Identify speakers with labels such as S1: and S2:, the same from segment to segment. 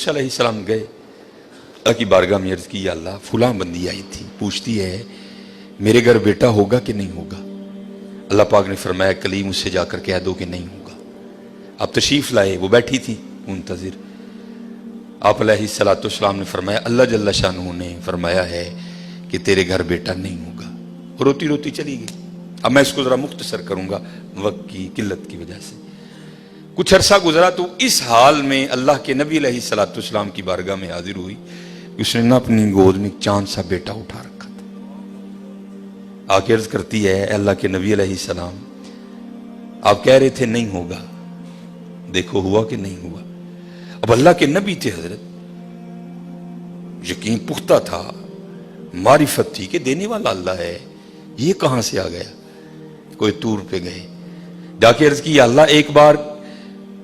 S1: علیہ السلام گئے اللہ کی بارگاہ میں عرض کی، یا اللہ فلاں بندی آئی تھی پوچھتی ہے میرے گھر بیٹا ہوگا کہ نہیں ہوگا۔ اللہ پاک نے فرمایا کلیم اس سے جا کر کہہ دو کہ نہیں ہوگا۔ آپ تشریف لائے، وہ بیٹھی تھی منتظر۔ آپ علیہ السلام نے فرمایا اللہ جل شانہ نے فرمایا ہے کہ تیرے گھر بیٹا نہیں ہوگا۔ روتی روتی چلی گئی۔ اب میں اس کو ذرا مختصر کروں گا وقت کی قلت کی وجہ سے۔ کچھ عرصہ گزرا تو اس حال میں اللہ کے نبی علیہ السلام کی بارگاہ میں حاضر ہوئی، اس نے نہ اپنی گود میں چاند سا بیٹا اٹھا رکھا تھا۔ آ کے عرض کرتی ہے اے اللہ کے نبی علیہ السلام، آپ کہہ رہے تھے نہیں ہوگا، دیکھو ہوا کہ نہیں ہوا۔ اب اللہ کے نبی تھے حضرت، یقین پختہ تھا، معرفت تھی کہ دینے والا اللہ ہے، یہ کہاں سے آ گیا۔ کوئی طور پہ گئے، جا کے عرض کی یا اللہ ایک بار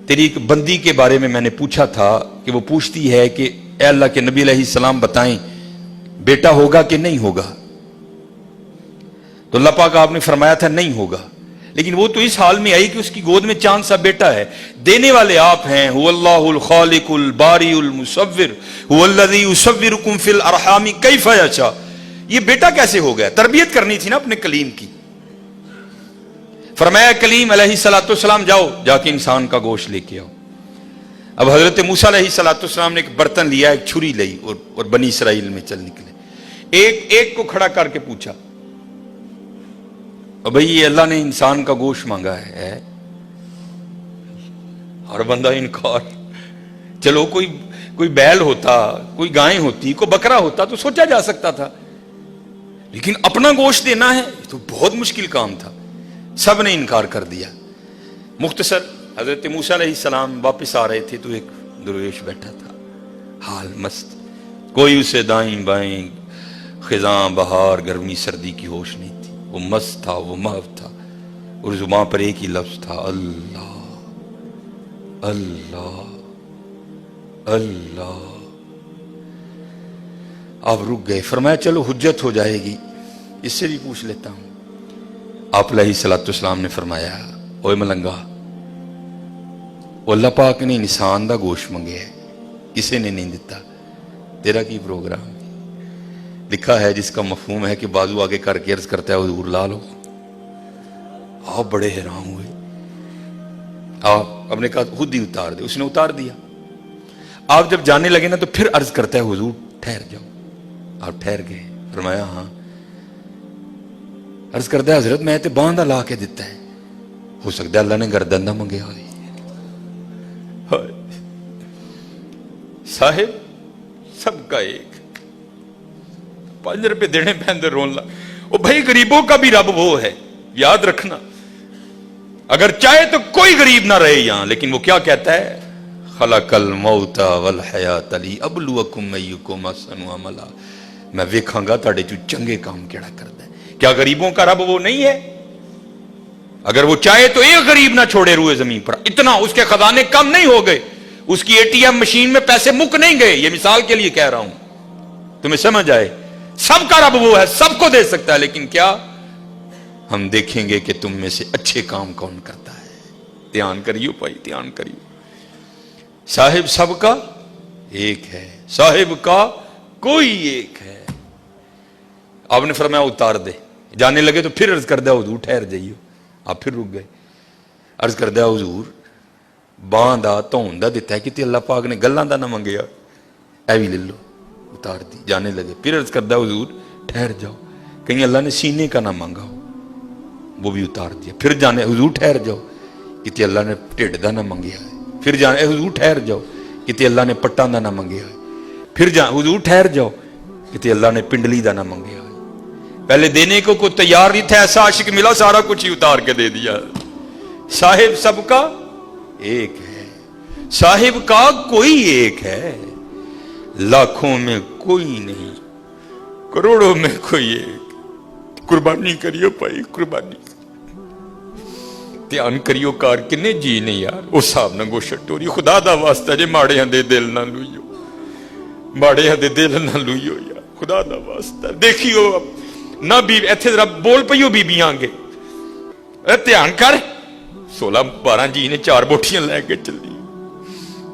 S1: تیری ایک بندی کے بارے میں نے پوچھا تھا کہ وہ پوچھتی ہے کہ اے اللہ کے نبی علیہ السلام بتائیں بیٹا ہوگا کہ نہیں ہوگا۔ تو اللہ پاک آپ نے فرمایا تھا نہیں ہوگا، لیکن وہ تو اس حال میں آئی کہ اس کی گود میں چاند سا بیٹا ہے۔ دینے والے آپ ہیں، هو اللہ الخالق الباری المصور هو الذی یصورکم فی الارحام کیف یشاء۔ یہ بیٹا کیسے ہو گیا؟ تربیت کرنی تھی نا اپنے کلیم کی۔ فرمایا کلیم علیہ السلام جاؤ جا کے انسان کا گوشت لے کے آؤ۔ اب حضرت موسیٰ علیہ السلام نے ایک برتن لیا، ایک چھری لئی اور بنی اسرائیل میں چل نکلے۔ ایک کو کھڑا کر کے پوچھا بھئی یہ اللہ نے انسان کا گوشت مانگا ہے، ہر بندہ انکار۔ چلو کوئی بیل ہوتا، کوئی گائیں ہوتی، کوئی بکرا ہوتا تو سوچا جا سکتا تھا، لیکن اپنا گوشت دینا ہے یہ تو بہت مشکل کام تھا۔ سب نے انکار کر دیا۔ مختصر حضرت موسیٰ علیہ السلام واپس آ رہے تھے تو ایک درویش بیٹھا تھا، حال مست، کوئی اسے دائیں بائیں خزاں بہار گرمی سردی کی ہوش نہیں تھی، وہ مست تھا، وہ محو تھا، اور زبان پر ایک ہی لفظ تھا اللہ اللہ اللہ۔ آپ رک گئے، فرمایا چلو حجت ہو جائے گی، اس سے بھی پوچھ لیتا ہوں۔ آپ علیہ السلام نے فرمایا اوے ملنگا، اللہ پاک نے انسان دا گوشت منگے ہے، کسے نے نہیں دیتا، تیرا کی پروگرام ہے۔ لکھا ہے جس کا مفہوم ہے کہ بازو آگے کر کے عرض کرتا ہے حضور لا لو۔ آپ بڑے حیران ہوئے، آپ نے کہا خود ہی اتار دے، اس نے اتار دیا۔ آپ جب جانے لگے نا تو پھر عرض کرتا ہے حضور ٹھہر جاؤ۔ آپ ٹھہر گئے، فرمایا ہاں۔ عرض کرتا ہے حضرت میں تے باندھا لا کے دیتا ہے، ہو سکتا ہے اللہ نے گردن نہ منگیا ہوئی۔ صاحب سب کا ایک، 5 روپے دینے پہ اندر رون لا۔ وہ بھائی غریبوں کا بھی رب وہ ہے، یاد رکھنا۔ اگر چاہے تو کوئی غریب نہ رہے یہاں، لیکن وہ کیا کہتا ہے خلق الموت والحیات لیبلوکم ایکم احسن عملا۔ میں ویکھاں گا تہاڈے چوں چنگے کام کیڑا کردا ہے۔ کیا غریبوں کا رب وہ نہیں ہے؟ اگر وہ چاہے تو ایک غریب نہ چھوڑے روئے زمین پر، اتنا اس کے خزانے کم نہیں ہو گئے، اس کی ATM مشین میں پیسے مک نہیں گئے۔ یہ مثال کے لیے کہہ رہا ہوں تمہیں سمجھ آئے۔ سب کا رب وہ ہے، سب کو دے سکتا ہے، لیکن کیا ہم دیکھیں گے کہ تم میں سے اچھے کام کون کرتا ہے۔ دھیان کریو بھائی، دھیان کریو۔ صاحب سب کا ایک ہے، صاحب کا کوئی ایک ہے۔ آپ نے فرمایا اتار دے۔ جانے لگے تو پھر عرض کر دیا حضور ٹھہر جائیو۔ آپ پھر رک گئے، عرض کر دیا حضور باں دا تون دا دیتا ہے کہ اللہ پاک نے گلاں دا نہ منگیا، اے بھی لے لو۔ اتار دی، جانے لگے، پھر عرض کر دیا حضور ٹھہر جاؤ، کہیں اللہ نے سینے کا نہ مانگا ہو، وہ بھی اتار دیا۔ پھر جانے حضور ٹھہر جاؤ، کہ اللہ نے ٹھڈ دا نہ منگیا ہے۔ پھر جانے حضور ٹھہر جاؤ، کہ اللہ نے پٹاں دا نہ منگیا ہے۔ پھر حضور ٹھہر جاؤ، کہ اللہ نے پنڈلی دا نہ منگیا ہے۔ پہلے دینے کو کوئی تیار نہیں تھا، ایسا عاشق ملا سارا کچھ ہی اتار کے دے دیا۔ صاحب سب کا ایک ہے، صاحب کا کوئی ایک ہے، لاکھوں میں کوئی نہیں، کروڑوں میں کوئی ایک۔ قربانی کریو بھائی، قربانی دھیان کریو کار کنے جی نے یار اس صاحب نہ گوشت ٹوری۔ خدا دا واسطہ جے ماڑے ہندے دل نہ لوئیو، ماڑے ہندے دل نہ لوئیو یار، خدا دا واسطہ دیکھیو نہ بھی ایتھے ذرا بول پئیو بیبیاں گے، دھیان کر۔ 16-12 جی نے 4 بوٹیاں لے کے چلی،